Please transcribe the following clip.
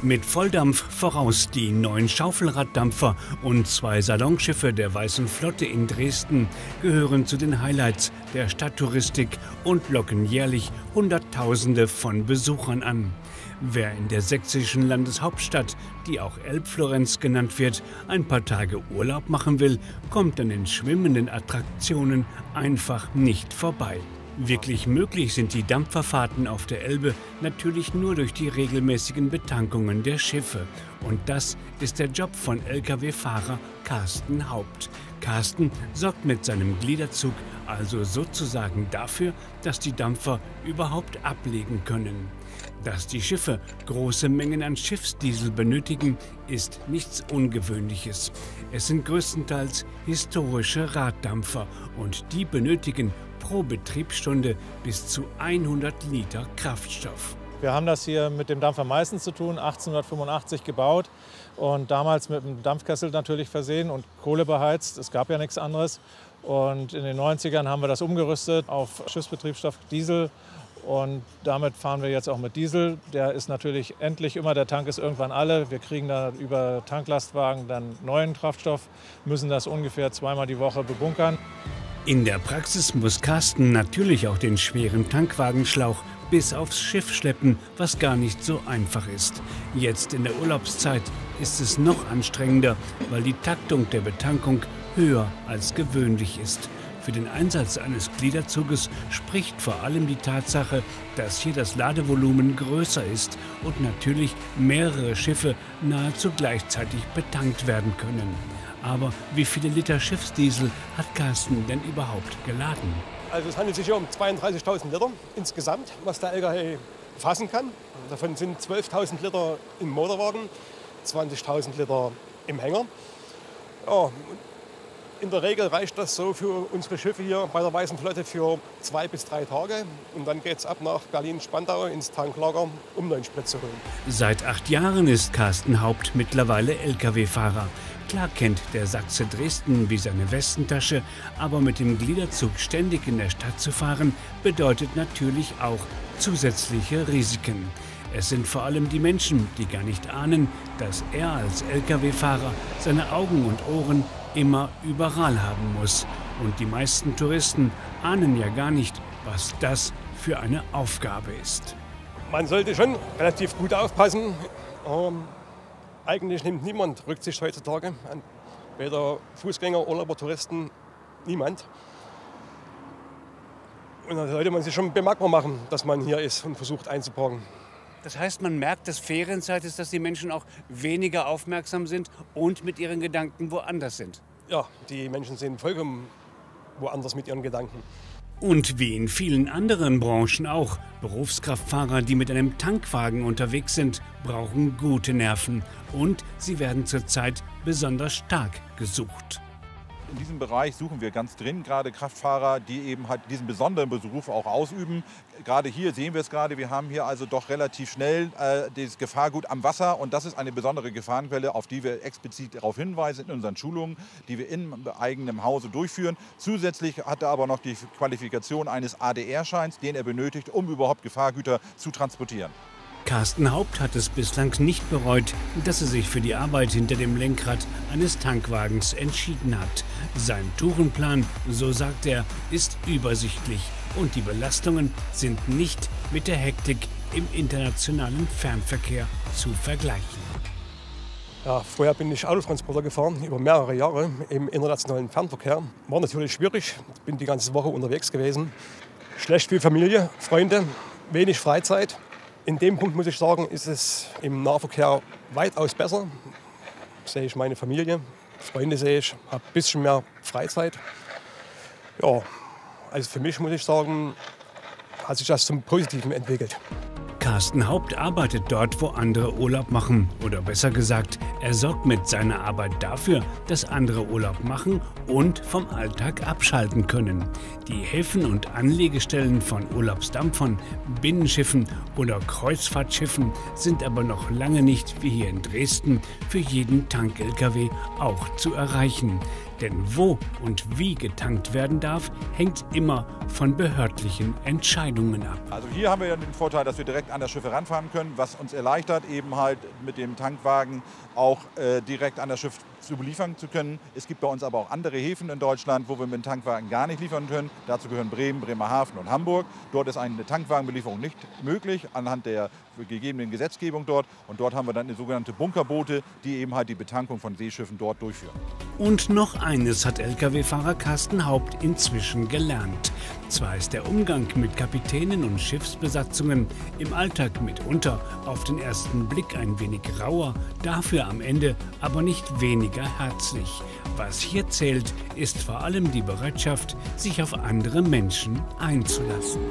Mit Volldampf voraus die 9 Schaufelraddampfer und 2 Salonschiffe der Weißen Flotte in Dresden gehören zu den Highlights der Stadttouristik und locken jährlich Hunderttausende von Besuchern an. Wer in der sächsischen Landeshauptstadt, die auch Elbflorenz genannt wird, ein paar Tage Urlaub machen will, kommt an den schwimmenden Attraktionen einfach nicht vorbei. Wirklich möglich sind die Dampferfahrten auf der Elbe natürlich nur durch die regelmäßigen Betankungen der Schiffe. Und das ist der Job von Lkw-Fahrer Carsten Haupt. Carsten sorgt mit seinem Gliederzug also sozusagen dafür, dass die Dampfer überhaupt ablegen können. Dass die Schiffe große Mengen an Schiffsdiesel benötigen, ist nichts Ungewöhnliches. Es sind größtenteils historische Raddampfer und die benötigen pro Betriebsstunde bis zu 100 Liter Kraftstoff. Wir haben das hier mit dem Dampfer Meißen zu tun, 1885 gebaut und damals mit einem Dampfkessel natürlich versehen und Kohle beheizt. Es gab ja nichts anderes. Und in den 90ern haben wir das umgerüstet auf Schiffsbetriebsstoff Diesel. Und damit fahren wir jetzt auch mit Diesel. Der ist natürlich endlich immer, der Tank ist irgendwann alle. Wir kriegen da über Tanklastwagen dann neuen Kraftstoff, müssen das ungefähr 2-mal die Woche bebunkern. In der Praxis muss Carsten natürlich auch den schweren Tankwagenschlauch bis aufs Schiff schleppen, was gar nicht so einfach ist. Jetzt in der Urlaubszeit ist es noch anstrengender, weil die Taktung der Betankung höher als gewöhnlich ist. Für den Einsatz eines Gliederzuges spricht vor allem die Tatsache, dass hier das Ladevolumen größer ist und natürlich mehrere Schiffe nahezu gleichzeitig betankt werden können. Aber wie viele Liter Schiffsdiesel hat Carsten denn überhaupt geladen? Also es handelt sich hier um 32.000 Liter insgesamt, was der LKW fassen kann. Davon sind 12.000 Liter im Motorwagen, 20.000 Liter im Hänger. Ja, in der Regel reicht das so für unsere Schiffe hier bei der Weißen Flotte für 2 bis 3 Tage. Und dann geht es ab nach Berlin-Spandau ins Tanklager, um neuen Sprit zu holen. Seit 8 Jahren ist Carsten Haupt mittlerweile Lkw-Fahrer. Klar kennt der Sachse Dresden wie seine Westentasche, aber mit dem Gliederzug ständig in der Stadt zu fahren, bedeutet natürlich auch zusätzliche Risiken. Es sind vor allem die Menschen, die gar nicht ahnen, dass er als Lkw-Fahrer seine Augen und Ohren immer überall haben muss. Und die meisten Touristen ahnen ja gar nicht, was das für eine Aufgabe ist. Man sollte schon relativ gut aufpassen. Eigentlich nimmt niemand Rücksicht heutzutage an. Weder Fußgänger, Urlauber, Touristen, niemand. Und da sollte man sich schon bemerkbar machen, dass man hier ist und versucht einzuparken. Das heißt, man merkt, dass Ferienzeit ist, dass die Menschen auch weniger aufmerksam sind und mit ihren Gedanken woanders sind. Ja, die Menschen sind vollkommen woanders mit ihren Gedanken. Und wie in vielen anderen Branchen auch, Berufskraftfahrer, die mit einem Tankwagen unterwegs sind, brauchen gute Nerven. Und sie werden zurzeit besonders stark gesucht. In diesem Bereich suchen wir ganz dringend gerade Kraftfahrer, die eben halt diesen besonderen Beruf auch ausüben. Gerade hier sehen wir es gerade, wir haben hier also doch relativ schnell das Gefahrgut am Wasser. Und das ist eine besondere Gefahrenquelle, auf die wir explizit darauf hinweisen in unseren Schulungen, die wir in eigenem Hause durchführen. Zusätzlich hat er aber noch die Qualifikation eines ADR-Scheins, den er benötigt, um überhaupt Gefahrgüter zu transportieren. Carsten Haupt hat es bislang nicht bereut, dass er sich für die Arbeit hinter dem Lenkrad eines Tankwagens entschieden hat. Sein Tourenplan, so sagt er, ist übersichtlich und die Belastungen sind nicht mit der Hektik im internationalen Fernverkehr zu vergleichen. Ja, vorher bin ich Autotransporter gefahren, über mehrere Jahre im internationalen Fernverkehr. War natürlich schwierig, bin die ganze Woche unterwegs gewesen. Schlecht für Familie, Freunde, wenig Freizeit. In dem Punkt muss ich sagen, ist es im Nahverkehr weitaus besser. Sehe ich meine Familie, Freunde sehe ich, habe ein bisschen mehr Freizeit. Ja, also für mich muss ich sagen, hat sich das zum Positiven entwickelt. Carsten Haupt arbeitet dort, wo andere Urlaub machen. Oder besser gesagt, er sorgt mit seiner Arbeit dafür, dass andere Urlaub machen und vom Alltag abschalten können. Die Häfen und Anlegestellen von Urlaubsdampfern, Binnenschiffen oder Kreuzfahrtschiffen sind aber noch lange nicht, wie hier in Dresden, für jeden Tank-Lkw auch zu erreichen. Denn wo und wie getankt werden darf, hängt immer von behördlichen Entscheidungen ab. Also hier haben wir ja den Vorteil, dass wir direkt an das Schiff heranfahren können, was uns erleichtert, eben halt mit dem Tankwagen auch direkt an das Schiff zu beliefern zu können. Es gibt bei uns aber auch andere Häfen in Deutschland, wo wir mit dem Tankwagen gar nicht liefern können. Dazu gehören Bremen, Bremerhaven und Hamburg. Dort ist eine Tankwagenbelieferung nicht möglich, anhand der gegebenen Gesetzgebung dort. Und dort haben wir dann sogenannte Bunkerboote, die eben halt die Betankung von Seeschiffen dort durchführen. Und noch eines hat Lkw-Fahrer Carsten Haupt inzwischen gelernt. Zwar ist der Umgang mit Kapitänen und Schiffsbesatzungen im Alltag mitunter auf den ersten Blick ein wenig rauer, dafür am Ende aber nicht weniger herzlich. Was hier zählt, ist vor allem die Bereitschaft, sich auf andere Menschen einzulassen.